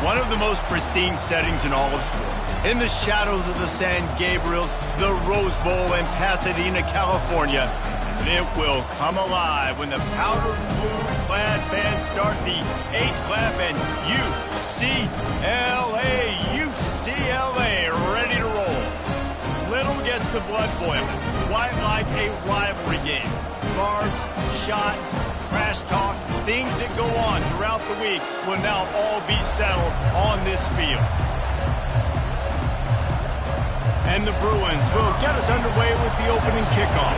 One of the most pristine settings in all of sports. In the shadows of the San Gabriels, the Rose Bowl in Pasadena, California. And it will come alive when the powder blue-clad fans start the 8th lap and UCLA, ready to roll. Little gets the blood boiling, quite like a rivalry game. Barbs, shots, trash talk, things that go on throughout the week will now all be settled on this field. And the Bruins will get us underway with the opening kickoff.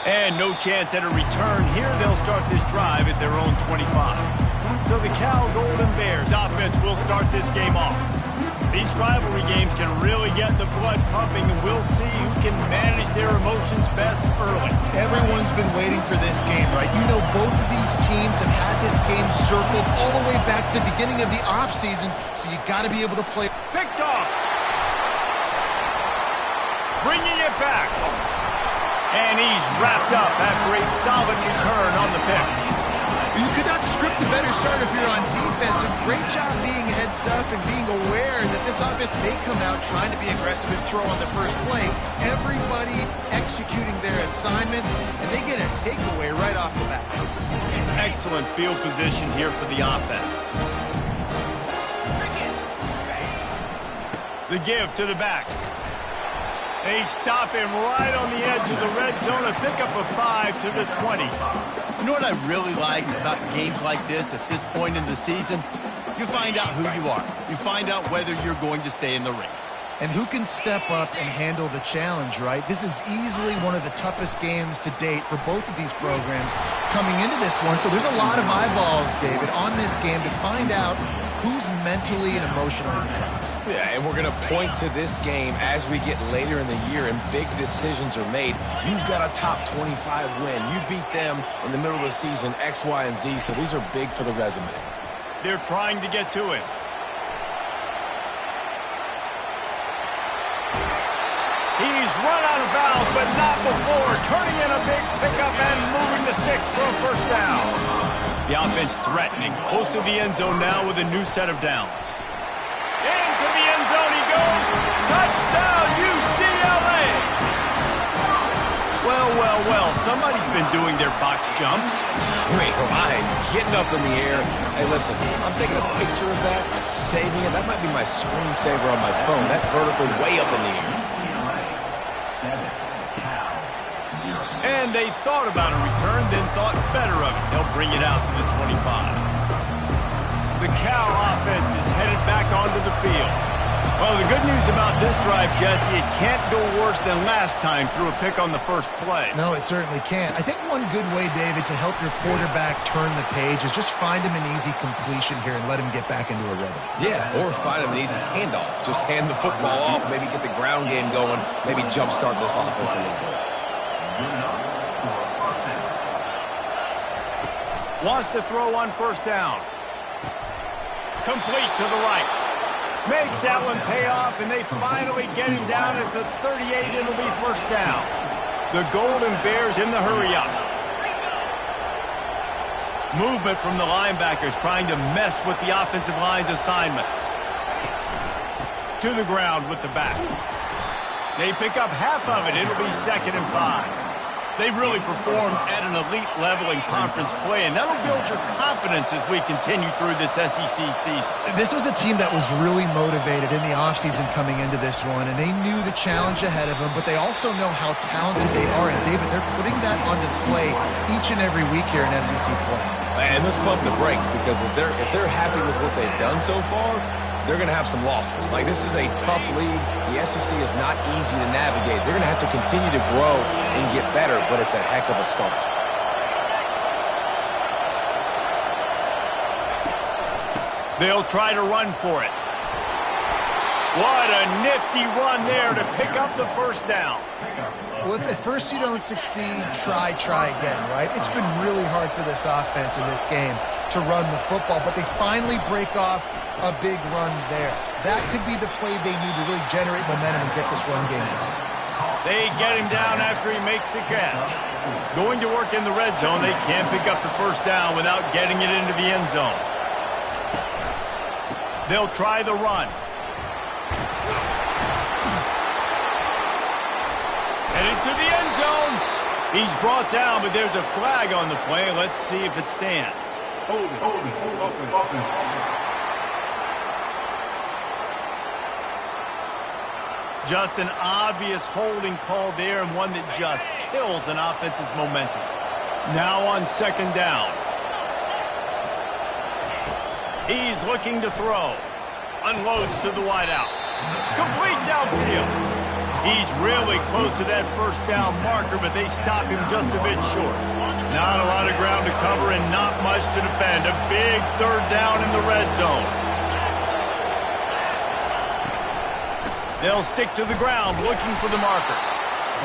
And no chance at a return here. They'll start this drive at their own 25. So the Cal Golden Bears offense will start this game off. These rivalry games can really get the blood pumping, and we'll see who can manage their emotions best early. Everyone's been waiting for this game, right? You know, both of these teams have had this game circled all the way back to the beginning of the offseason, so you got to be able to play. Picked off. Bringing it back. And he's wrapped up after a solid return on the pick. You could not script a better start if you're on defense. A great job being heads up and being aware that this offense may come out trying to be aggressive and throw on the first play. Everybody executing their assignments, and they get a takeaway right off the bat. Excellent field position here for the offense. The give to the back. They stop him right on the edge of the red zone, a pickup of 5 to the 20. You know what I really like about games like this at this point in the season? You find out who you are. You find out whether you're going to stay in the race. And who can step up and handle the challenge, right? This is easily one of the toughest games to date for both of these programs coming into this one. So there's a lot of eyeballs, David, on this game to find out who's mentally and emotionally the toughest. Yeah, and we're going to point to this game as we get later in the year and big decisions are made. You've got a top 25 win. You beat them in the middle of the season, X, Y, and Z, so these are big for the resume. They're trying to get to it. He's run out of bounds, but not before. Turning in a big pickup and moving the sticks for a first down. The offense threatening, close to the end zone now with a new set of downs. Into the end zone he goes. Touchdown, UCLA! Well, somebody's been doing their box jumps. Wait, Ryan, getting up in the air. Hey, listen, I'm taking a picture of that, saving it. That might be my screensaver on my phone. That vertical way up in the air. And they thought about a return, then thought better of it. They'll bring it out to the 25. The Cal offense is headed back onto the field. Well, the good news about this drive, Jesse, it can't go worse than last time through a pick on the first play. No, it certainly can't. I think one good way, David, to help your quarterback turn the page is just find him an easy completion here and let him get back into a rhythm. Yeah, or find him an easy handoff. Just hand the football off, maybe get the ground game going, maybe jumpstart this offense a little bit. Wants to throw on first down. Complete to the right. Makes that one pay off, and they finally get him down at the 38. It'll be first down. The Golden Bears in the hurry-up. Movement from the linebackers trying to mess with the offensive line's assignments. To the ground with the back. They pick up half of it. It'll be 2nd and 5. They've really performed at an elite level in conference play, and that'll build your confidence as we continue through this SEC season. This was a team that was really motivated in the offseason coming into this one, and they knew the challenge ahead of them, but they also know how talented they are. And, David, they're putting that on display each and every week here in SEC play. And let's pump the brakes, because if they're happy with what they've done so far, they're going to have some losses. Like, this is a tough league. The SEC is not easy to navigate. They're going to have to continue to grow and get better, but it's a heck of a start. They'll try to run for it. What a nifty run there to pick up the first down. Well, if at first you don't succeed, try again, right? It's been really hard for this offense in this game to run the football, but they finally break off a big run there. That could be the play they need to really generate momentum and get this run game going. They get him down after he makes the catch. Going to work in the red zone, they can't pick up the first down without getting it into the end zone. They'll try the run. Headed to the end zone. He's brought down, but there's a flag on the play. Let's see if it stands. Hold it. Just an obvious holding call there, and one that just kills an offense's momentum. Now on second down. He's looking to throw. Unloads to the wideout. Complete downfield. He's really close to that first down marker, but they stop him just a bit short. Not a lot of ground to cover and not much to defend. A big third down in the red zone. They'll stick to the ground looking for the marker.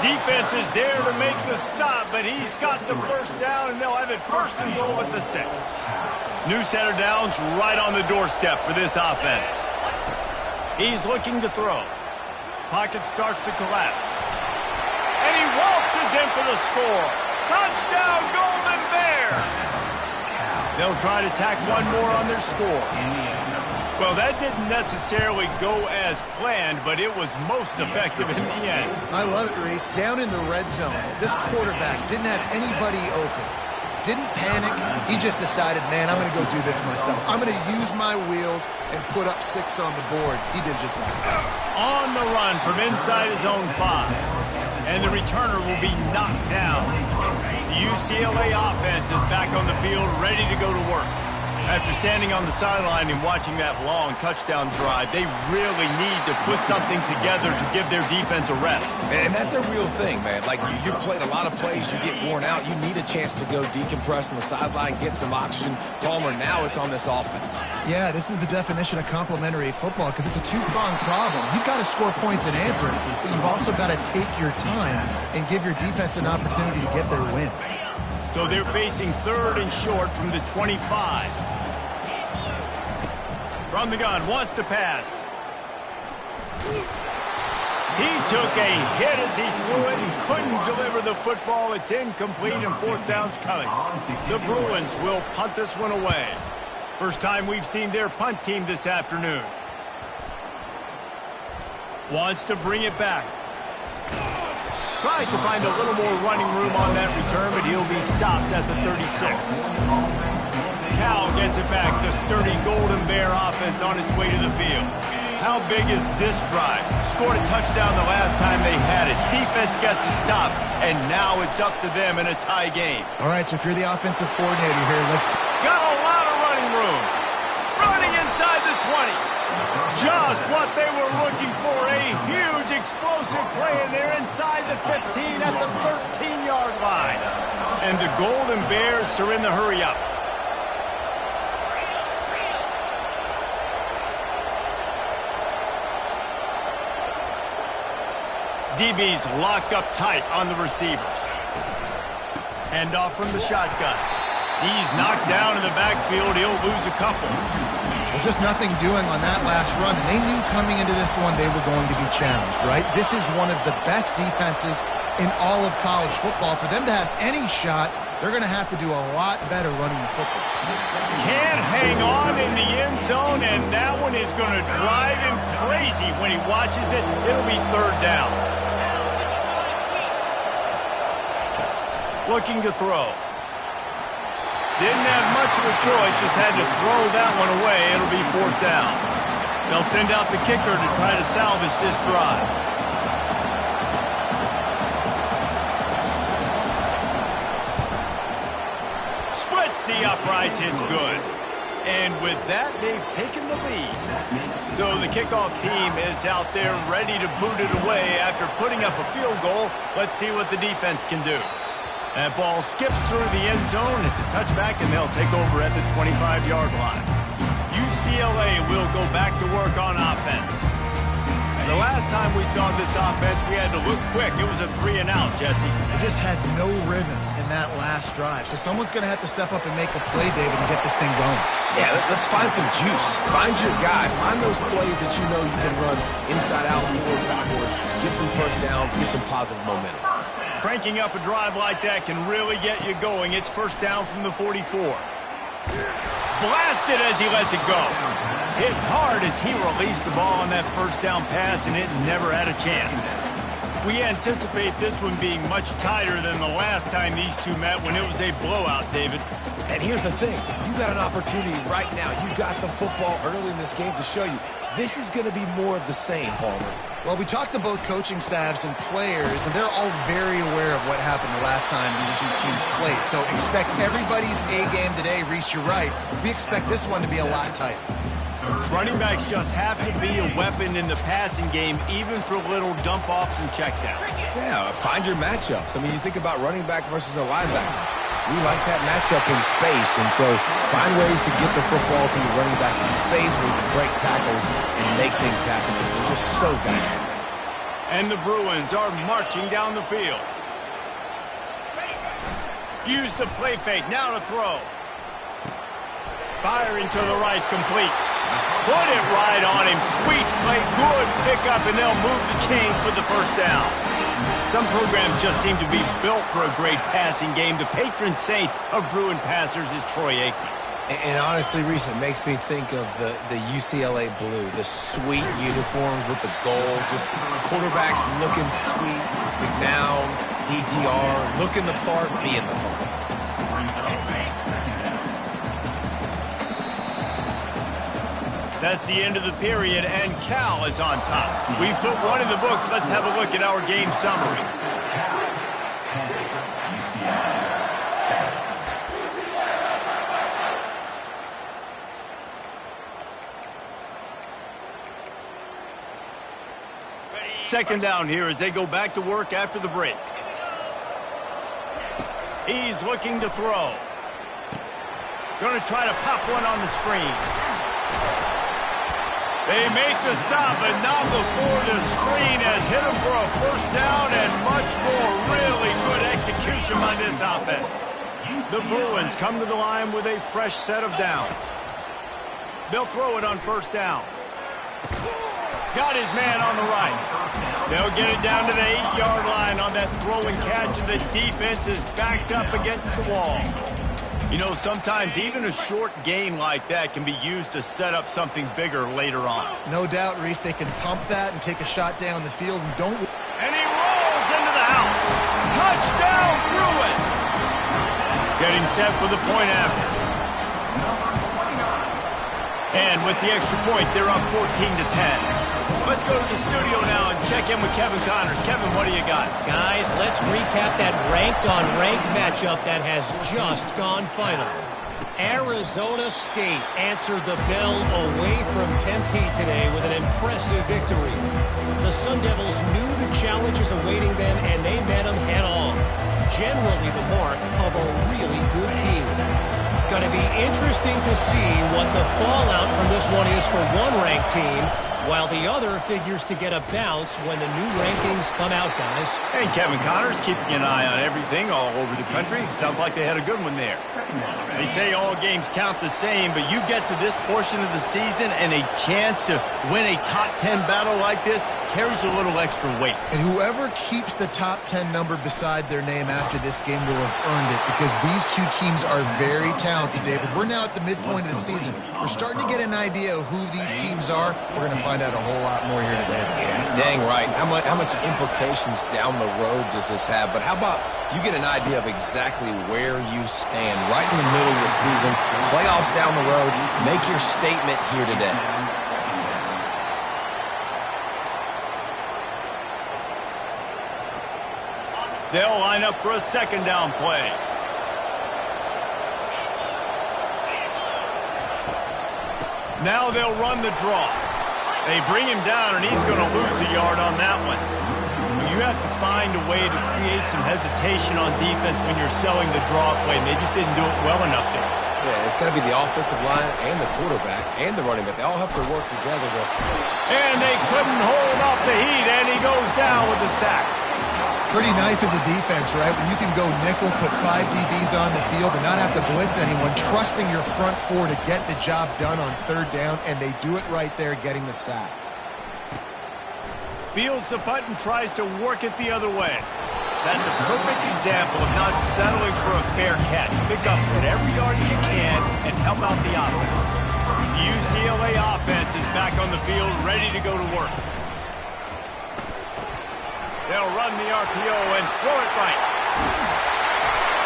Defense is there to make the stop, but he's got the first down, and they'll have it first and goal at the 6. New set of downs right on the doorstep for this offense. He's looking to throw. Pocket starts to collapse. And he waltzes in for the score. Touchdown, Golden Bears! They'll try to tack one more on their score. Well, that didn't necessarily go as planned, but it was most effective in the end. I love it, Reese. Down in the red zone, this quarterback didn't have anybody open. Didn't panic. He just decided, man, I'm going to go do this myself. I'm going to use my wheels and put up 6 on the board. He did just that. On the run from inside his own 5. And the returner will be knocked down. The UCLA offense is back on the field, ready to go to work. After standing on the sideline and watching that long touchdown drive, they really need to put something together to give their defense a rest. And that's a real thing, man. Like, you played a lot of plays, you get worn out, you need a chance to go decompress on the sideline, get some oxygen. Palmer, now it's on this offense. Yeah, this is the definition of complementary football because it's a two-pronged problem. You've got to score points and answer, but you've also got to take your time and give your defense an opportunity to get their win. So they're facing third and short from the 25. From the gun, wants to pass. He took a hit as he threw it and couldn't deliver the football. It's incomplete and fourth down's coming. The Bruins will punt this one away. First time we've seen their punt team this afternoon. Wants to bring it back. Tries to find a little more running room on that return, but he'll be stopped at the 36. Cal gets it back. The sturdy Golden Bear offense on its way to the field. How big is this drive? Scored a touchdown the last time they had it. Defense gets a stop, and now it's up to them in a tie game. All right, so if you're the offensive coordinator here, let's... Got a lot of running room. Running inside the 20. Just what they were looking for. A huge explosive play, and they're inside the 15 at the 13-yard line. And the Golden Bears are in the hurry-up. DB's locked up tight on the receivers. Hand off from the shotgun. He's knocked down in the backfield. He'll lose a couple. Well, just nothing doing on that last run. They knew coming into this one they were going to be challenged, right? This is one of the best defenses in all of college football. For them to have any shot, they're going to have to do a lot better running the football. Can't hang on in the end zone, and that one is going to drive him crazy when he watches it. It'll be third down. Looking to throw. Didn't have much of a choice, just had to throw that one away. It'll be fourth down. They'll send out the kicker to try to salvage this drive. Splits the uprights, it's good. And with that, they've taken the lead. So the kickoff team is out there ready to boot it away after putting up a field goal. Let's see what the defense can do. That ball skips through the end zone. It's a touchback, and they'll take over at the 25-yard line. UCLA will go back to work on offense. A The last time we saw this offense, we had to look quick. It was a 3-and-out, Jesse. They just had no rhythm in that last drive. So someone's going to have to step up and make a play, David, and get this thing going. Yeah, let's find some juice. Find your guy. Find those plays that you know you can run inside out, forward, backwards, get some first downs, get some positive momentum. Cranking up a drive like that can really get you going. It's first down from the 44. Blasted as he lets it go. Hit hard as he released the ball on that first down pass, and it never had a chance. We anticipate this one being much tighter than the last time these two met when it was a blowout, David. And here's the thing. You got an opportunity right now. You got the football early in this game to show you. This is going to be more of the same, Palmer. Well, we talked to both coaching staffs and players, and they're all very aware of what happened the last time these two teams played. So expect everybody's A game today. Reese, you're right. We expect this one to be a lot tighter. Running backs just have to be a weapon in the passing game, even for little dump-offs and checkdowns. Yeah, find your matchups. I mean, you think about running back versus a linebacker. We like that matchup in space, and so find ways to get the football to your running back in space where you can break tackles and make things happen because they're just so dynamic. And the Bruins are marching down the field. Use the play fake, now to throw. Firing to the right, complete. Put it right on him. Sweet play, good pickup, and they'll move the chains with the first down. Some programs just seem to be built for a great passing game. The patron saint of Bruin passers is Troy Aikman. And honestly, Reese, it makes me think of the UCLA blue, the sweet uniforms with the gold, just quarterbacks looking sweet, McNown, DTR, looking the part, being the part. That's the end of the period, and Cal is on top. We've put one in the books. Let's have a look at our game summary. Second down here as they go back to work after the break. He's looking to throw. Going to try to pop one on the screen. They make the stop, but not before the screen has hit him for a first down and much more. Really good execution by this offense. The Bruins come to the line with a fresh set of downs. They'll throw it on first down. Got his man on the right. They'll get it down to the 8-yard line on that throw and catch, and the defense is backed up against the wall. You know, sometimes even a short gain like that can be used to set up something bigger later on. No doubt, Reese, they can pump that and take a shot down the field and don't... And he rolls into the house. Touchdown, Bruins! Getting set for the point after. And with the extra point, they're up 14-10. Let's go to the studio now and check in with Kevin Connors. Kevin, what do you got? Guys, let's recap that ranked-on-ranked matchup that has just gone final. Arizona State answered the bell away from Tempe today with an impressive victory. The Sun Devils knew the challenges awaiting them, and they met them head-on. Generally the mark of a really good team. Going to be interesting to see what the fallout from this one is for one ranked team, while the other figures to get a bounce when the new rankings come out, guys. And Kevin Connors keeping an eye on everything all over the country. Sounds like they had a good one there. They say all games count the same, but you get to this portion of the season and a chance to win a top 10 battle like this carries a little extra weight. And whoever keeps the top 10 number beside their name after this game will have earned it, because these two teams are very talented, David. We're now at the midpoint of the season. We're starting to get an idea of who these teams are. We're going to find out a whole lot more here today. Yeah, dang right. How much implications down the road does this have? But how about you get an idea of exactly where you stand right in the middle of the season, playoffs down the road, make your statement here today. They'll line up for a second down play. Now they'll run the draw. They bring him down, and he's going to lose a yard on that one. You have to find a way to create some hesitation on defense when you're selling the draw play, and they just didn't do it well enough there. Yeah, it's got to be the offensive line and the quarterback and the running back. They all have to work together to... And they couldn't hold off the heat, and he goes down with the sack. Pretty nice as a defense, right? When you can go nickel, put 5 DBs on the field and not have to blitz anyone, trusting your front four to get the job done on third down, and they do it right there, getting the sack. Fields the punt and tries to work it the other way. That's a perfect example of not settling for a fair catch. Pick up whatever yardage you can and help out the offense. The UCLA offense is back on the field, ready to go to work. They'll run the RPO and throw it right.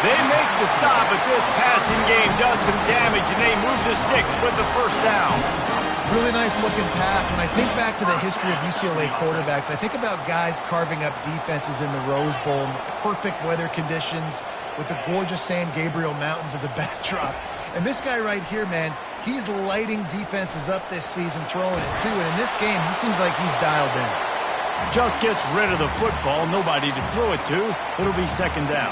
They make the stop, but this passing game does some damage, and they move the sticks with the first down. Really nice looking pass. When I think back to the history of UCLA quarterbacks, I think about guys carving up defenses in the Rose Bowl in perfect weather conditions with the gorgeous San Gabriel Mountains as a backdrop. And this guy right here, man, he's lighting defenses up this season, throwing it too. And in this game, he seems like he's dialed in. Just gets rid of the football, nobody to throw it to. It'll be second down.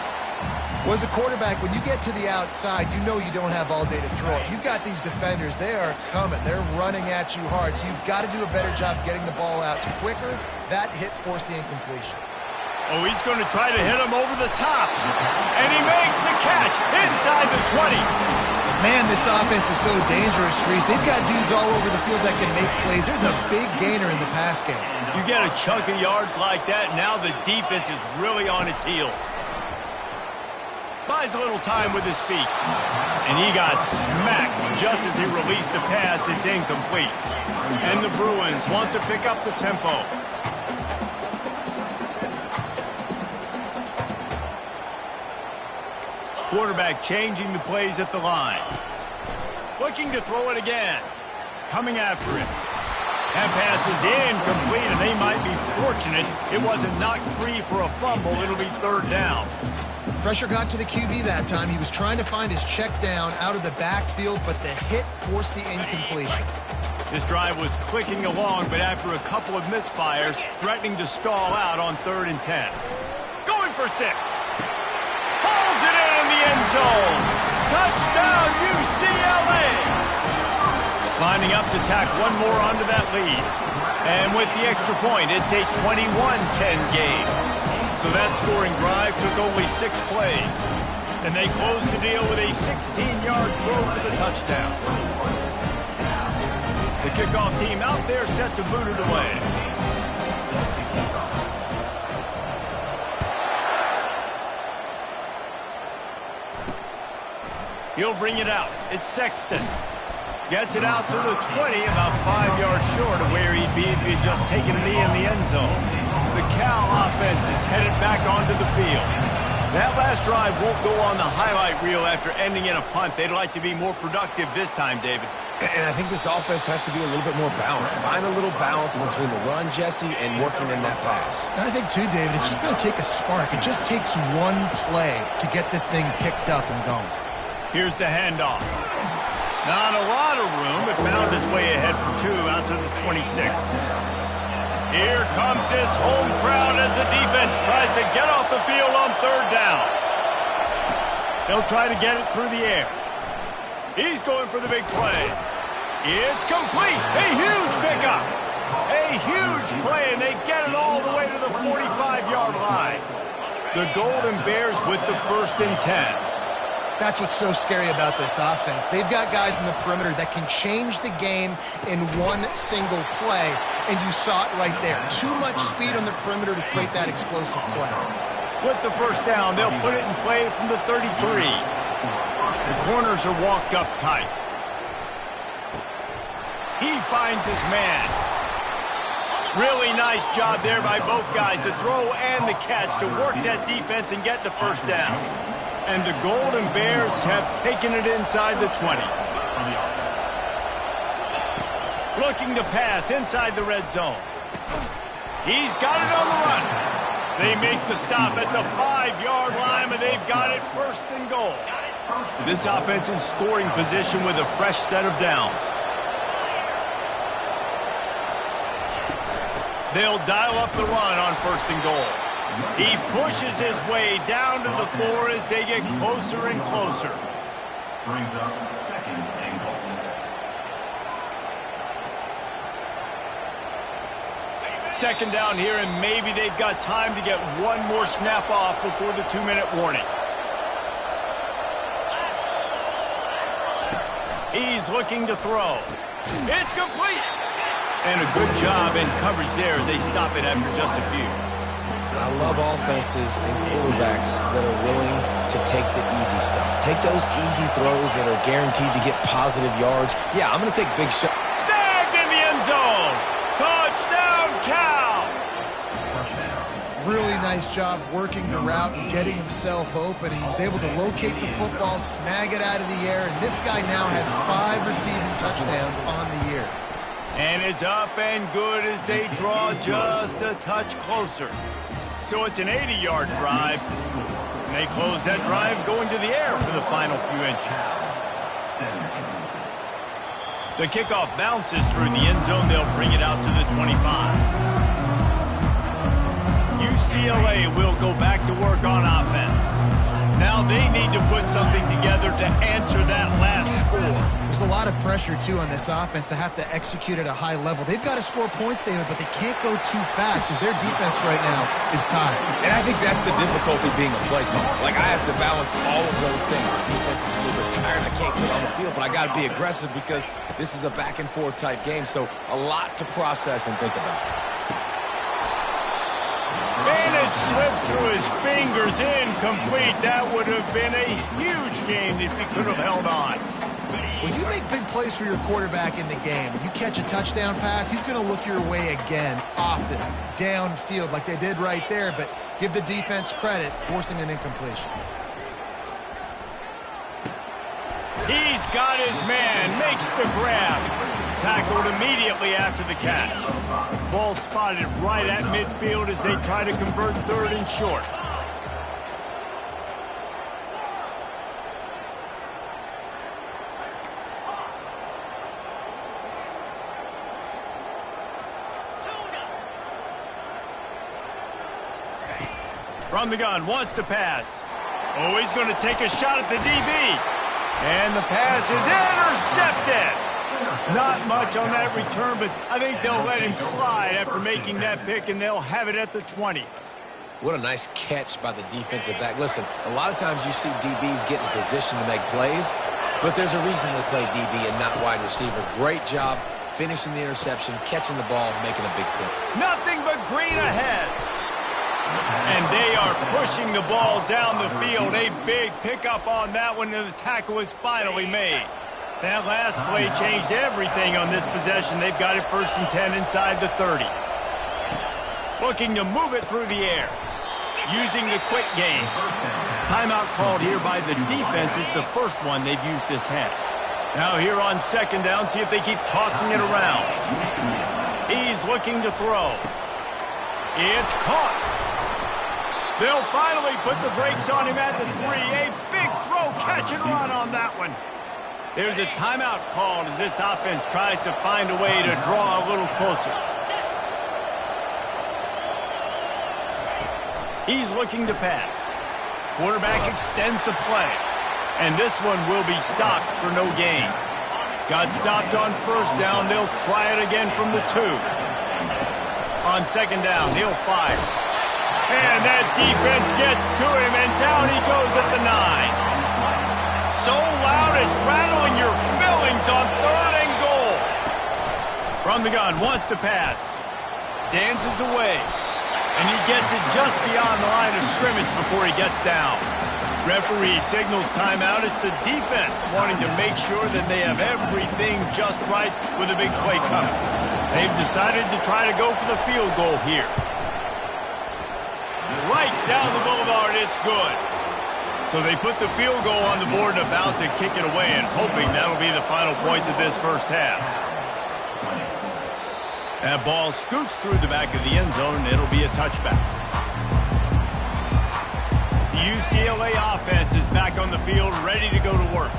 Well, as a quarterback, when you get to the outside, you know you don't have all day to throw it. You've got these defenders. They are coming. They're running at you hard. So you've got to do a better job getting the ball out quicker. That hit forced the incompletion. Oh, he's going to try to hit him over the top. And he makes the catch inside the 20. Man, this offense is so dangerous, Reese. They've got dudes all over the field that can make plays. There's a big gainer in the pass game. You get a chunk of yards like that, now the defense is really on its heels. Buys a little time with his feet. And he got smacked just as he released the pass. It's incomplete. And the Bruins want to pick up the tempo. Quarterback changing the plays at the line. Looking to throw it again. Coming after it. That pass is incomplete, and they might be fortunate it wasn't knocked free for a fumble. It'll be third down. Pressure got to the QB that time. He was trying to find his check down out of the backfield, but the hit forced the incompletion. This drive was clicking along, but after a couple of misfires, threatening to stall out on 3rd and 10. Going for 6. Hauls it in the end zone. Touchdown, UCLA. Lining up to tack one more onto that lead. And with the extra point, it's a 21-10 game. So that scoring drive took only 6 plays. And they closed the deal with a 16-yard throw for the touchdown. The kickoff team out there set to boot it away. He'll bring it out. It's Sexton. Gets it out to the 20, about 5 yards short of where he'd be if he had just taken a knee in the end zone. The Cal offense is headed back onto the field. That last drive won't go on the highlight reel after ending in a punt. They'd like to be more productive this time, David. And I think this offense has to be a little bit more balanced. Find a little balance between the run, Jesse, and working in that pass. And I think, too, David, it's just going to take a spark. It just takes one play to get this thing picked up and going. Here's the handoff. Not a lot of room, but found his way ahead for 2 out to the 26. Here comes this home crowd as the defense tries to get off the field on 3rd down. They'll try to get it through the air. He's going for the big play. It's complete. A huge pickup. A huge play, and they get it all the way to the 45-yard line. The Golden Bears with the 1st and 10. That's what's so scary about this offense. They've got guys in the perimeter that can change the game in one single play, and you saw it right there. Too much speed on the perimeter to create that explosive play. With the first down, they'll put it in play from the 33. The corners are walked up tight. He finds his man. Really nice job there by both guys to throw and the catch to work that defense and get the first down. And the Golden Bears have taken it inside the 20. Looking to pass inside the red zone. He's got it on the run. They make the stop at the 5-yard line, and they've got it 1st and goal. This offense in scoring position with a fresh set of downs. They'll dial up the run on 1st and goal. He pushes his way down to the 4 as they get closer and closer. Brings up Second down here, and maybe they've got time to get one more snap off before the 2-minute warning. He's looking to throw. It's complete! And a good job in coverage there as they stop it after just a few. I love offenses and quarterbacks that are willing to take the easy stuff. Take those easy throws that are guaranteed to get positive yards. Yeah, I'm going to take big shots. Snagged in the end zone! Touchdown, Cal! Really nice job working the route and getting himself open. He was able to locate the football, snag it out of the air, and this guy now has 5 receiving touchdowns on the year. And it's up and good as they draw just a touch closer. So it's an 80-yard drive. And they close that drive going to the air for the final few inches. The kickoff bounces through the end zone. They'll bring it out to the 25. UCLA will go back to work on offense. Now they need to put something together to answer that last score. There's a lot of pressure, too, on this offense to have to execute at a high level. They've got to score points, David, but they can't go too fast because their defense right now is tired. And I think that's the difficulty being a play caller. Like, I have to balance all of those things. My defense is a little bit tired. I can't get on the field, but I got to be aggressive because this is a back-and-forth type game. So a lot to process and think about. And it slips through his fingers, incomplete. That would have been a huge game if he could have held on. Well, you make big plays for your quarterback in the game. You catch a touchdown pass, he's going to look your way again, often, downfield, like they did right there. But give the defense credit, forcing an incompletion. He's got his man, makes the grab. Tackled immediately after the catch. Ball spotted right at midfield as they try to convert 3rd and short. From the gun, wants to pass. Oh, he's going to take a shot at the DB. And the pass is intercepted. Not much on that return, but I think they'll let him slide after making that pick, and they'll have it at the 20s. What a nice catch by the defensive back. Listen, a lot of times you see DBs get in position to make plays, but there's a reason they play DB and not wide receiver. Great job finishing the interception, catching the ball, making a big play. Nothing but green ahead. And they are pushing the ball down the field. A big pickup on that one, and the tackle is finally made. That last play changed everything on this possession. They've got it 1st and 10 inside the 30. Looking to move it through the air. Using the quick game. Timeout called here by the defense. It's the first one they've used this half. Now here on 2nd down, see if they keep tossing it around. He's looking to throw. It's caught. They'll finally put the brakes on him at the 3. A big throw, catch and run on that one. There's a timeout called as this offense tries to find a way to draw a little closer. He's looking to pass. Quarterback extends the play. And this one will be stopped for no gain. Got stopped on 1st down. They'll try it again from the 2. On 2nd down, he'll fire. And that defense gets to him, and down he goes at the 9. So loud it's rattling your fillings on 3rd and goal. From the gun, wants to pass. Dances away. And he gets it just beyond the line of scrimmage before he gets down. Referee signals timeout. It's the defense wanting to make sure that they have everything just right with a big play coming. They've decided to try to go for the field goal here. Right down the boulevard, it's good. So they put the field goal on the board and about to kick it away, and hoping that'll be the final points of this 1st half. That ball scoots through the back of the end zone, and it'll be a touchback. The UCLA offense is back on the field, ready to go to work.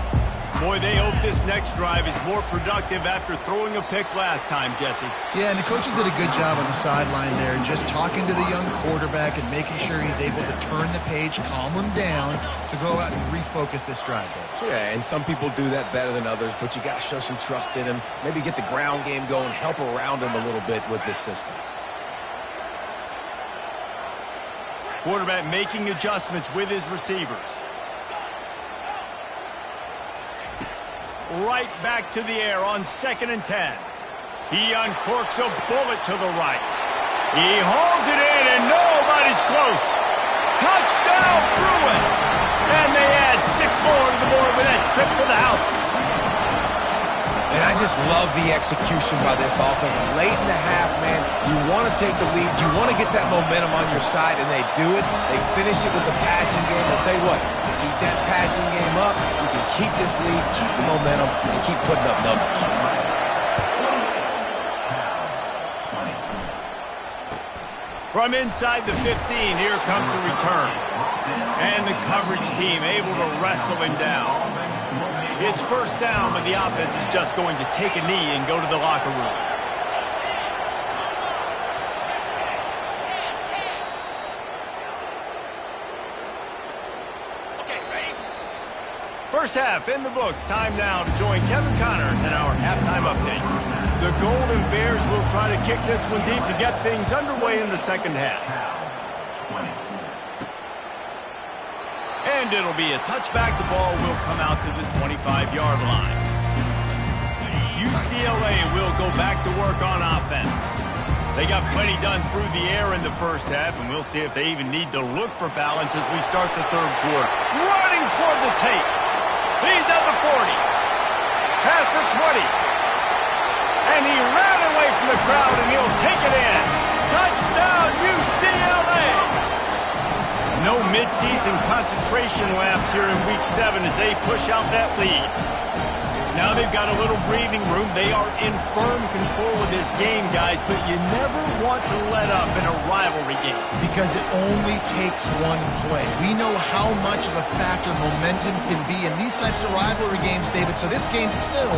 Boy, they hope this next drive is more productive after throwing a pick last time, Jesse. Yeah, and the coaches did a good job on the sideline there, just talking to the young quarterback and making sure he's able to turn the page, calm him down, to go out and refocus this drive. Yeah, and some people do that better than others, but you got to show some trust in him. Maybe get the ground game going, help around him a little bit with this system. Quarterback making adjustments with his receivers. Right back to the air on 2nd and 10. He uncorks a bullet to the right. He holds it in, and nobody's close. Touchdown, Bruins! And they add 6 more to the board with that trip to the house. And I just love the execution by this offense. Late in the half, man, you want to take the lead. You want to get that momentum on your side, and they do it. They finish it with the passing game. I'll tell you what, keep that passing game up. You can keep this lead, keep the momentum, and keep putting up numbers. From inside the 15, here comes a return. And the coverage team able to wrestle him down. It's first down, but the offense is just going to take a knee and go to the locker room. First half in the books. Time now to join Kevin Connors in our halftime update. The Golden Bears will try to kick this one deep to get things underway in the second half. And it'll be a touchback. The ball will come out to the 25-yard line. UCLA will go back to work on offense. They got plenty done through the air in the first half, and we'll see if they even need to look for balance as we start the third quarter. Running toward the tape. He's at the 40. Past the 20. And he ran away from the crowd, and he'll take it in. Touchdown, UCLA! No midseason concentration laps here in Week 7 as they push out that lead. Now they've got a little breathing room. They are in firm control of this game, guys, but you never want to let up in a rivalry game. Because it only takes one play. We know how much of a factor momentum can be in these types of rivalry games, David, so this game's still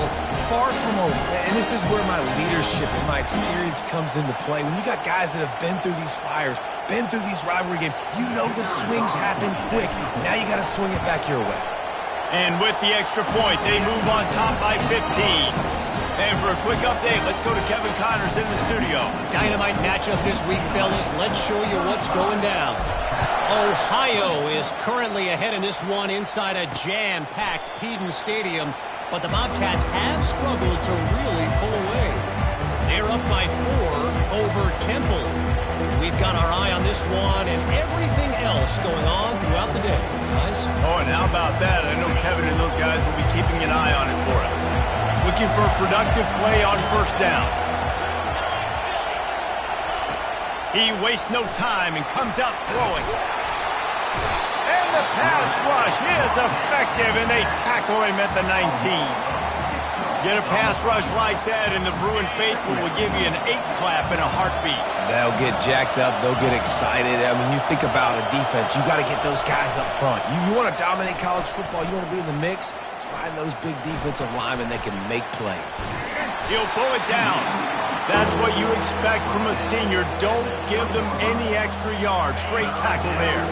far from over. And this is where my leadership and my experience comes into play. When you got guys that have been through these fires, been through these rivalry games, you know the swings happen quick. Now you got to swing it back your way. And with the extra point, they move on top by 15. And for a quick update, let's go to Kevin Connors in the studio. Dynamite matchup this week, fellas. Let's show you what's going down. Ohio is currently ahead in this one inside a jam-packed Peden Stadium, but the Bobcats have struggled to really pull away. They're up by 4 over Temple. We've got our eye on this one and everything else going on throughout the day, guys. Oh, and how about that? I know Kevin and those guys will be keeping an eye on it for us. Looking for a productive play on first down. He wastes no time and comes out throwing. And the pass rush is effective, and they tackle him at the 19. Get a pass rush like that, and the Bruin faithful will give you an 8-clap in a heartbeat. They'll get jacked up. They'll get excited. I mean, you think about a defense. You got to get those guys up front. You want to dominate college football. You want to be in the mix. Find those big defensive linemen that can make plays. He'll pull it down. That's what you expect from a senior. Don't give them any extra yards. Great tackle there.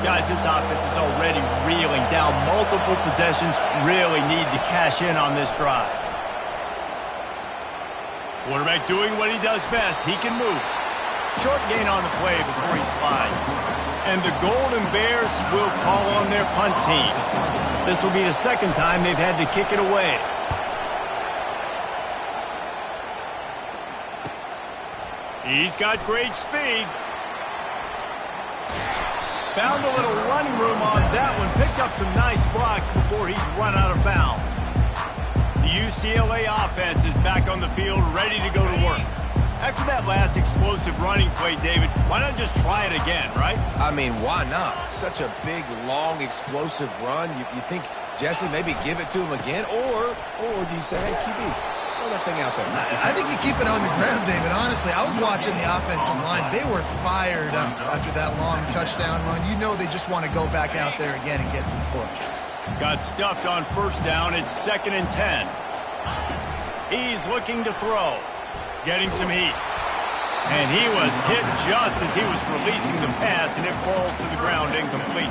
Guys, this offense is already reeling down multiple possessions. Really need to cash in on this drive. Quarterback doing what he does best. He can move. Short gain on the play before he slides. And the Golden Bears will call on their punt team. This will be the second time they've had to kick it away. He's got great speed. Found a little running room on that one. Picked up some nice blocks before he's run out of bounds. The UCLA offense is back on the field, ready to go to work. After that last explosive running play, David, why not just try it again, right? I mean, why not? Such a big, long, explosive run. You think, Jesse, maybe give it to him again? Or do you say, hey, QB, throw that thing out there? I think you keep it on the ground, David. Honestly, I was watching the offensive line. They were fired up after that long touchdown run. You know they just want to go back out there again and get some push. Got stuffed on first down. It's 2nd and 10. He's looking to throw. Getting some heat. And he was hit just as he was releasing the pass, and it falls to the ground incomplete.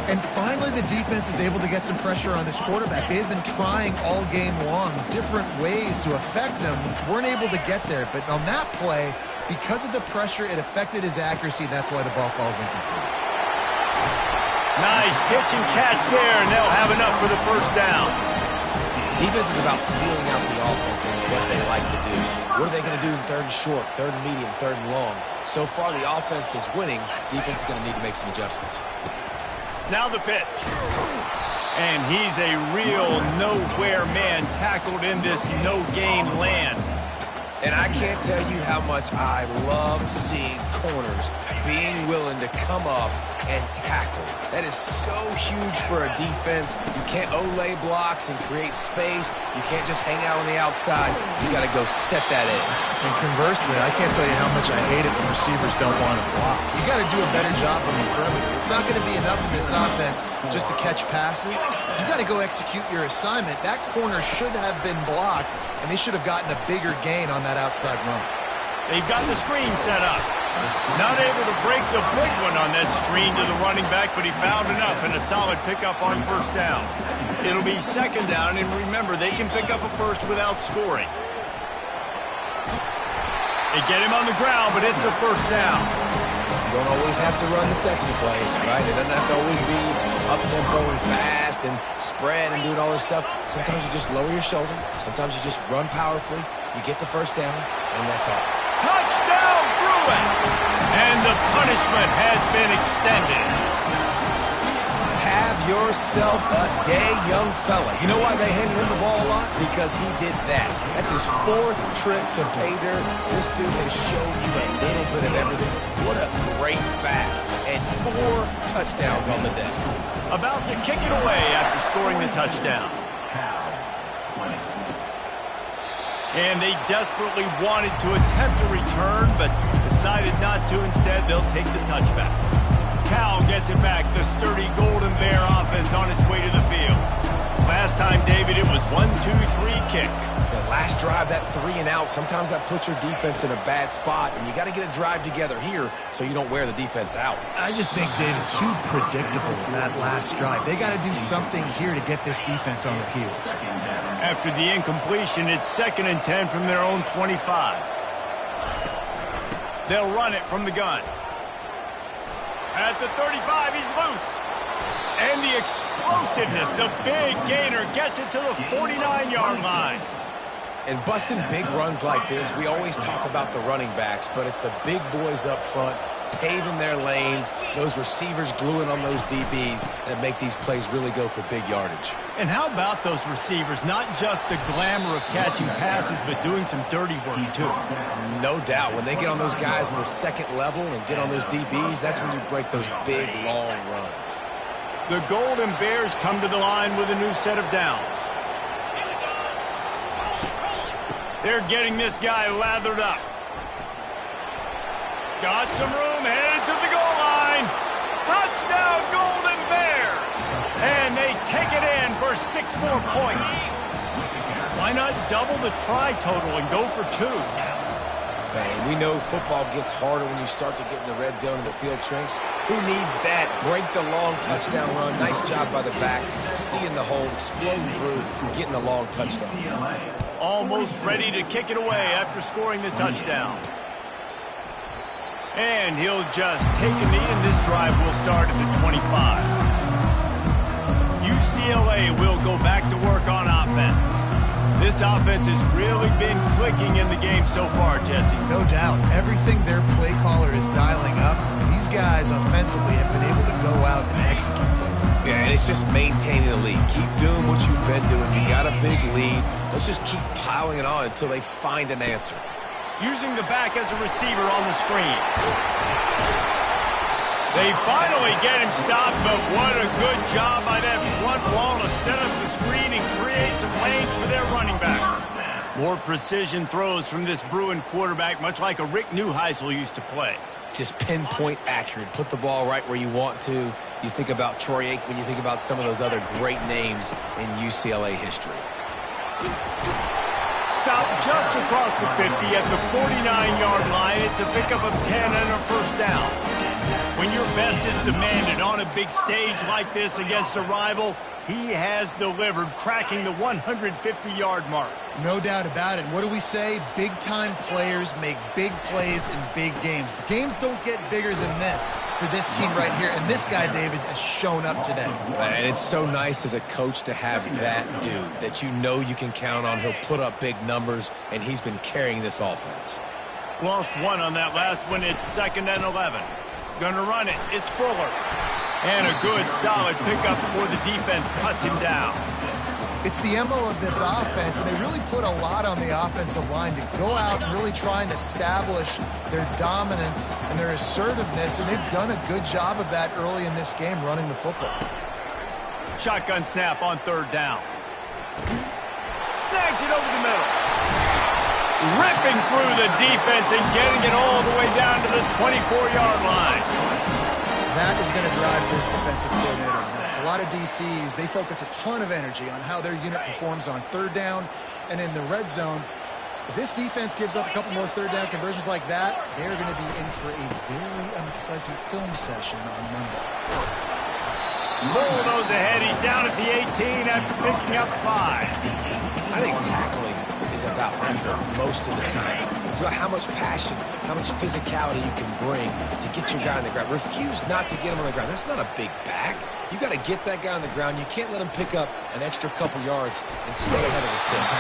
And finally, the defense is able to get some pressure on this quarterback. They've been trying all game long different ways to affect him. Weren't able to get there. But on that play, because of the pressure, it affected his accuracy, and that's why the ball falls incomplete. Nice pitch and catch there, and they'll have enough for the first down. Defense is about feeling out the offense and what they like to do. What are they going to do in 3rd and short, 3rd and medium, 3rd and long? So far, the offense is winning. Defense is going to need to make some adjustments. Now the pitch. And he's a real nowhere man tackled in this no-game land. And I can't tell you how much I love seeing corners being willing to come up and tackle. That is so huge for a defense. You can't olay blocks and create space. You can't just hang out on the outside. You got to go set that edge. And conversely, I can't tell you how much I hate it when receivers don't want to block. You got to do a better job on the perimeter. It's not going to be enough in this offense just to catch passes. You got to go execute your assignment. That corner should have been blocked, and they should have gotten a bigger gain on that outside run. They've got the screen set up. Not able to break the big one on that screen to the running back, but he found enough and a solid pickup on first down. It'll be 2nd down, and remember, they can pick up a first without scoring. They get him on the ground, but it's a first down. You don't always have to run the sexy plays, right? It doesn't have to always be up-tempo and fast and spread and doing all this stuff. Sometimes you just lower your shoulder. Sometimes you just run powerfully. You get the first down, and that's all. Touchdown, Bruin! And the punishment has been extended. Have yourself a day, young fella. You know why they handed him the ball a lot? Because he did that. That's his 4th trip to pay dirt. This dude has showed you a little bit of everything. What a great back. And 4 touchdowns on the day. About to kick it away after scoring the touchdown. And they desperately wanted to attempt a return, but decided not to. Instead, they'll take the touchback. Cal gets it back. The sturdy Golden Bear offense on its way to the field. Last time, David, it was 1-2-3 kick. The last drive, that 3 and out, sometimes that puts your defense in a bad spot, and you got to get a drive together here so you don't wear the defense out. I just think, David, too predictable that last drive. They got to do something here to get this defense on their heels. After the incompletion, it's 2nd and 10 from their own 25. They'll run it from the gun. At the 35, he's loose. And the explosiveness, the big gainer gets it to the 49-yard line. And busting big runs like this, we always talk about the running backs, but it's the big boys up front paving their lanes, those receivers gluing on those DBs that make these plays really go for big yardage. And how about those receivers? Not just the glamour of catching passes, but doing some dirty work, too. No doubt. When they get on those guys in the 2nd level and get on those DBs, that's when you break those big, long runs. The Golden Bears come to the line with a new set of downs. They're getting this guy lathered up. Got some room, headed to the goal line. Touchdown, Golden Bears! And they take it in for 6 more points. Why not double the try total and go for 2? Man, we know football gets harder when you start to get in the red zone and the field shrinks. Who needs that? Break the long touchdown run. Nice job by the back. Seeing the hole, exploding through, getting the long touchdown. Almost ready to kick it away after scoring the touchdown. And he'll just take a knee, and this drive will start at the 25. UCLA will go back to work on offense. This offense has really been clicking in the game so far, Jesse. No doubt. Everything their play caller is dialing up, these guys offensively have been able to go out and execute. Yeah, and it's just maintaining the lead. Keep doing what you've been doing. You got a big lead. Let's just keep piling it on until they find an answer. Using the back as a receiver on the screen. They finally get him stopped, but what a good job by that front wall to set up the screen and create some lanes for their running back. More precision throws from this Bruin quarterback, much like a Rick Neuheisel used to play. just pinpoint accurate. Put the ball right where you want to. You think about Troy Aikman, you think about some of those other great names in UCLA history. Stop just across the 50 at the 49-yard line. It's a pickup of 10 and a first down. When your best is demanded on a big stage like this against a rival, he has delivered, cracking the 150-yard mark. No doubt about it. What do we say? Big-time players make big plays in big games. The games don't get bigger than this for this team right here, and this guy, David, has shown up today. And it's so nice as a coach to have that dude that you know you can count on. He'll put up big numbers, and he's been carrying this offense. Lost one on that last one. It's 2nd and 11. Gonna run it. It's Fuller. And a good, solid pickup before the defense cuts him down. It's the MO of this offense, and they really put a lot on the offensive line to go out and really try and establish their dominance and their assertiveness, and they've done a good job of that early in this game running the football. Shotgun snap on 3rd down. Snags it over the middle. Ripping through the defense and getting it all the way down to the 24-yard line. That is going to drive this defensive coordinator nuts. A lot of DCs, they focus a ton of energy on how their unit performs on 3rd down and in the red zone. If this defense gives up a couple more 3rd down conversions like that, they're going to be in for a very unpleasant film session on Monday. Bulldoze ahead. He's down at the 18 after picking up 5. I think tackling is about effort most of the time. It's about how much passion, how much physicality you can bring to get your guy on the ground. Refuse not to get him on the ground. That's not a big back. You got to get that guy on the ground. You can't let him pick up an extra couple yards and stay ahead of the sticks.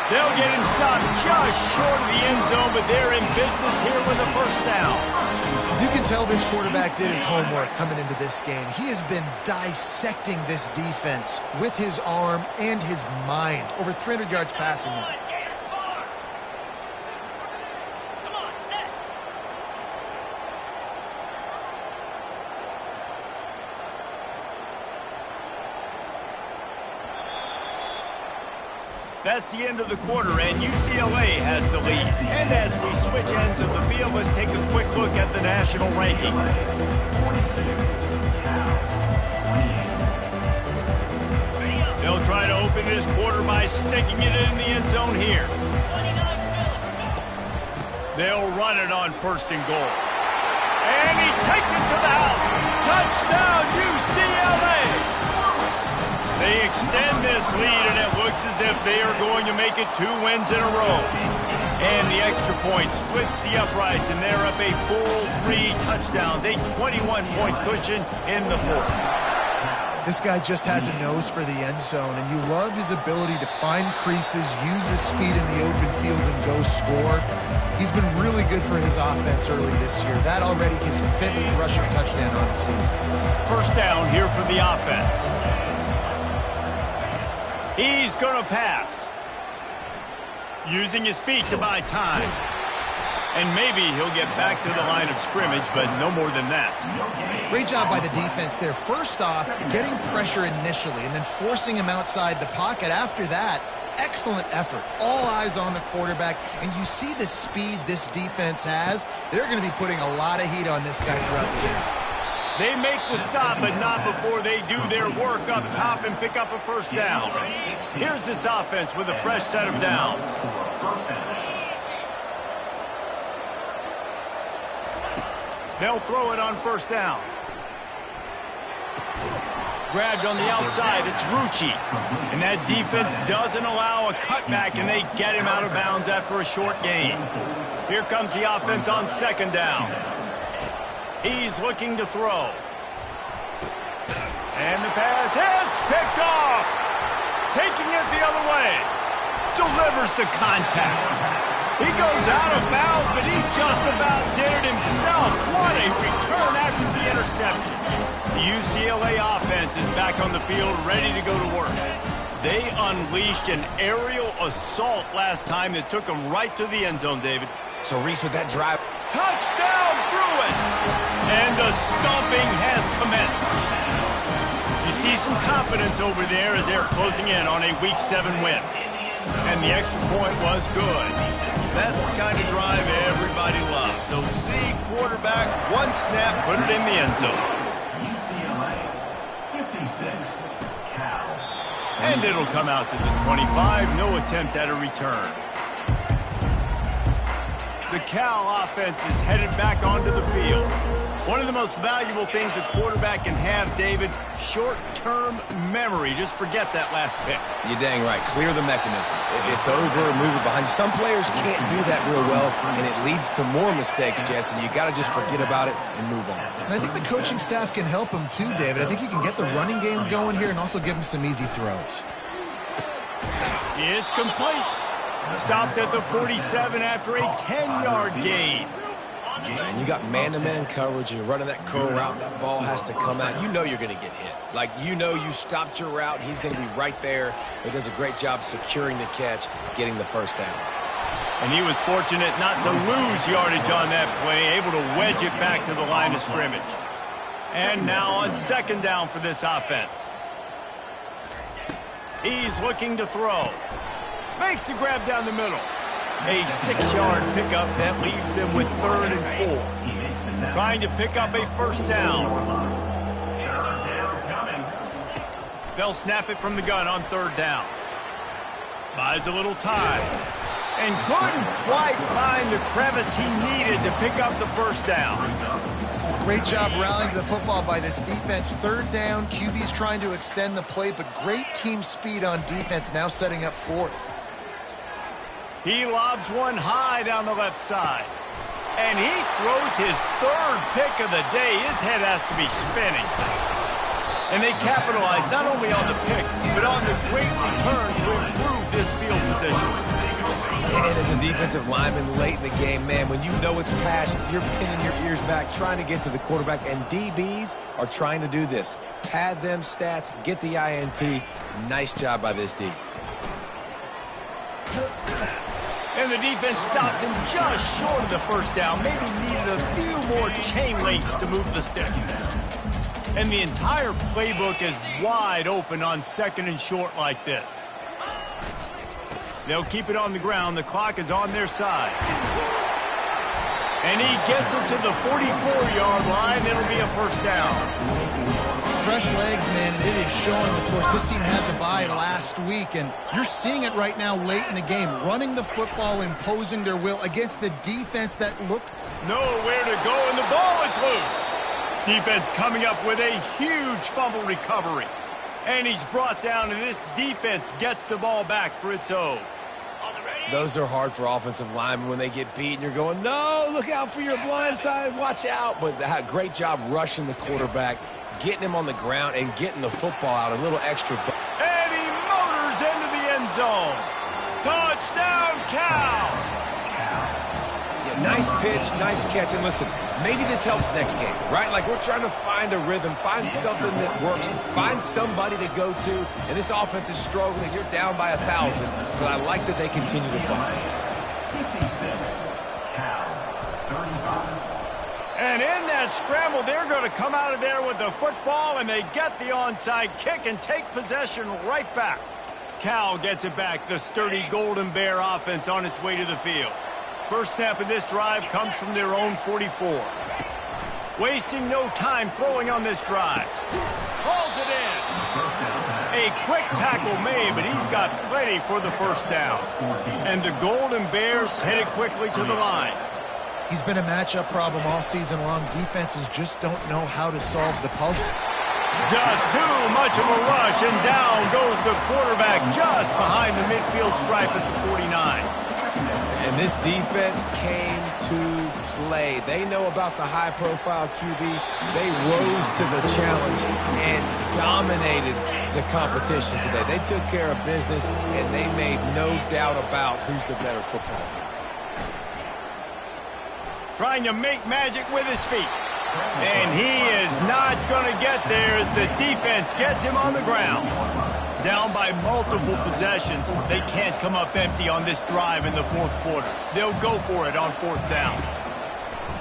They'll get him stopped just short of the end zone, but they're in business here with a first down. You can tell this quarterback did his homework coming into this game. He has been dissecting this defense with his arm and his mind. Over 300 yards passing now. That's the end of the quarter, and UCLA has the lead. And as we switch ends of the field, let's take a quick look at the national rankings. They'll try to open this quarter by sticking it in the end zone here. They'll run it on 1st and goal. And he takes it to the house. Touchdown, UCLA! They extend this lead, and it looks as if they are going to make it 2 wins in a row. And the extra point splits the uprights, and they're up a full 3 touchdowns, a 21-point cushion in the 4th. This guy just has a nose for the end zone, and you love his ability to find creases, use his speed in the open field, and go score. He's been really good for his offense early this year. That already his 5th rushing touchdown on the season. First down here for the offense. He's going to pass. Using his feet to buy time. And maybe he'll get back to the line of scrimmage, but no more than that. Great job by the defense there. First off, getting pressure initially and then forcing him outside the pocket. After that, excellent effort. All eyes on the quarterback. And you see the speed this defense has. They're going to be putting a lot of heat on this guy throughout the game. They make the stop, but not before they do their work up top and pick up a first down. Here's this offense with a fresh set of downs. They'll throw it on 1st down. Grabbed on the outside, it's Rucci. And that defense doesn't allow a cutback, and they get him out of bounds after a short gain. Here comes the offense on 2nd down. He's looking to throw. And the pass hits, picked off. Taking it the other way. Delivers the contact. He goes out of bounds, but he just about did it himself. What a return after the interception. The UCLA offense is back on the field, ready to go to work. They unleashed an aerial assault last time that took them right to the end zone, David. So Reese with that drive. Touchdown, Bruin! And the stomping has commenced. You see some confidence over there as they're closing in on a Week 7 win. And the extra point was good. That's the kind of drive everybody loves. So see quarterback, one snap, put it in the end zone. UCLA, 56, Cal. And it'll come out to the 25. No attempt at a return. The Cal offense is headed back onto the field. One of the most valuable things a quarterback can have, David, short-term memory. Just forget that last pick. You're dang right. Clear the mechanism. It's over, move it behind you. Some players can't do that real well, and it leads to more mistakes, Jesse. You got to just forget about it and move on. And I think the coaching staff can help him too, David. I think you can get the running game going here and also give him some easy throws. It's complete. Stopped at the 47 after a 10-yard gain. And you got man-to-man coverage. You're running that curl route. That ball has to come out. You know you're going to get hit. Like, you know you stopped your route. He's going to be right there. He does a great job securing the catch, getting the first down. And he was fortunate not to lose yardage on that play, able to wedge it back to the line of scrimmage. And now on second down for this offense. He's looking to throw. Makes the grab down the middle. A 6-yard pickup that leaves them with 3rd and 4. Trying to pick up a first down. They'll snap it from the gun on 3rd down. Buys a little time. And couldn't quite find the crevice he needed to pick up the first down. Great job rallying to the football by this defense. 3rd down, QB's trying to extend the play, but great team speed on defense, now setting up 4th. He lobs one high down the left side. And he throws his 3rd pick of the day. His head has to be spinning. And they capitalize not only on the pick, but on the great return to improve this field position. And as a defensive lineman late in the game, man, when you know it's pass, you're pinning your ears back, trying to get to the quarterback. And DBs are trying to do this. Pad them stats, get the INT. Nice job by this D. And the defense stops him just short of the first down. Maybe needed a few more chain links to move the sticks. And the entire playbook is wide open on 2nd and short like this. They'll keep it on the ground. The clock is on their side. And he gets it to the 44-yard line. It'll be a first down. Fresh legs, man, and it is showing. Of course, this team had the bye last week, and you're seeing it right now late in the game. Running the football, imposing their will against the defense that looked nowhere to go, and the ball is loose. Defense coming up with a huge fumble recovery. And he's brought down, and this defense gets the ball back for its own. Those are hard for offensive linemen when they get beat and you're going, no, look out for your blind side, watch out. But great job rushing the quarterback, getting him on the ground and getting the football out, a little extra. And he motors into the end zone. Touchdown, Cal! Yeah, nice pitch, nice catch. And listen, maybe this helps next game, right? Like we're trying to find a rhythm, find something that works, find somebody to go to. And this offense is struggling. You're down by 1,000, but I like that they continue to fight. 56, Cal, 35. And in that scramble, they're going to come out of there with the football, and they get the onside kick and take possession right back. Cal gets it back, the sturdy Golden Bear offense on its way to the field. First snap of this drive comes from their own 44. Wasting no time throwing on this drive. Hauls it in. A quick tackle made, but he's got plenty for the first down. And the Golden Bears headed quickly to the line. He's been a matchup problem all season long. Defenses just don't know how to solve the puzzle. Just too much of a rush, and down goes the quarterback just behind the midfield stripe at the 49. And this defense came to play. They know about the high-profile QB. They rose to the challenge and dominated the competition today. They took care of business, and they made no doubt about who's the better football team. Trying to make magic with his feet. And he is not going to get there as the defense gets him on the ground. Down by multiple possessions, they can't come up empty on this drive in the fourth quarter. They'll go for it on 4th down.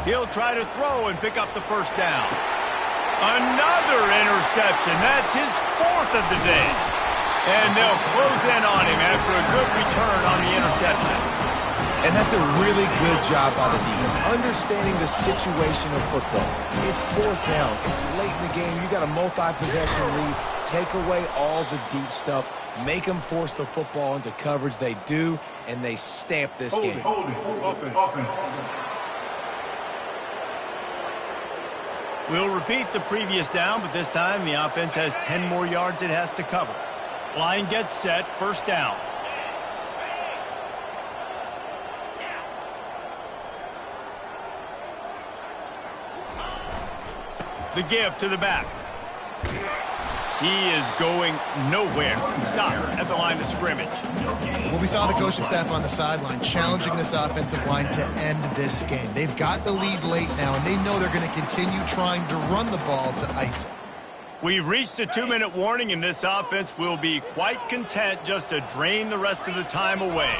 He'll try to throw and pick up the first down. Another interception. That's his 4th of the day. And they'll close in on him after a good return on the interception. And that's a really good job by the defense, understanding the situation of football. It's fourth down. It's late in the game. You got a multi-possession lead. Take away all the deep stuff. Make them force the football into coverage. They do, and they stamp this game. Offense. We'll repeat the previous down, but this time the offense has 10 more yards it has to cover. Line gets set, first down. The give to the back. He is going nowhere. Stop at the line of scrimmage. Well, we saw the coaching staff on the sideline challenging this offensive line to end this game. They've got the lead late now, and they know they're going to continue trying to run the ball to ice it. We've reached a 2-minute warning, and this offense will be quite content just to drain the rest of the time away.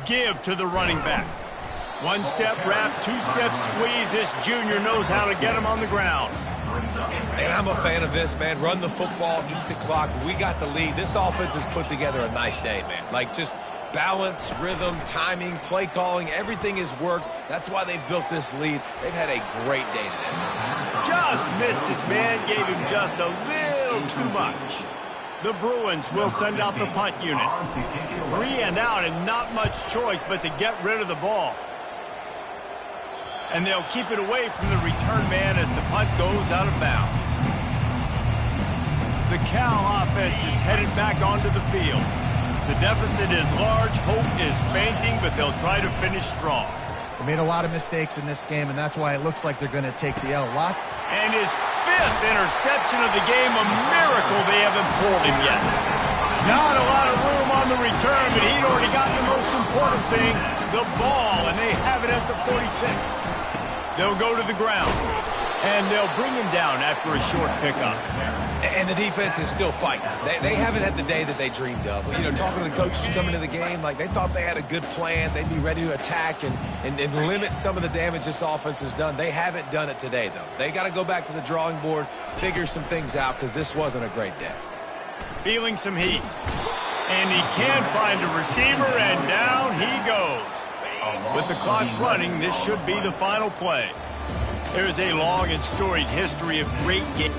Give to the running back. One-step wrap, two-step squeeze. This junior knows how to get him on the ground. And I'm a fan of this, man. Run the football, eat the clock. We got the lead. This offense has put together a nice day, man. Like, just balance, rhythm, timing, play calling, everything has worked. That's why they've built this lead. They've had a great day today. Just missed his man, gave him just a little too much. The Bruins will send out the punt unit. 3 and out and not much choice but to get rid of the ball. And they'll keep it away from the return man as the punt goes out of bounds. The Cal offense is headed back onto the field. The deficit is large, hope is fainting, but they'll try to finish strong. They made a lot of mistakes in this game, and that's why it looks like they're going to take the L. And his 5th interception of the game, a miracle they haven't pulled him yet. Not a lot of room on the return, but he'd already gotten the most important thing, the ball, and they have it at the 46. They'll go to the ground, and they'll bring him down after a short pickup. And the defense is still fighting. They haven't had the day that they dreamed of. You know, talking to the coaches coming to the game, like they thought they had a good plan. They'd be ready to attack and limit some of the damage this offense has done. They haven't done it today, though. They got to go back to the drawing board, figure some things out, because this wasn't a great day. Feeling some heat. And he can't find a receiver, and down he goes. With the clock running, this should be the final play. There is a long and storied history of great games.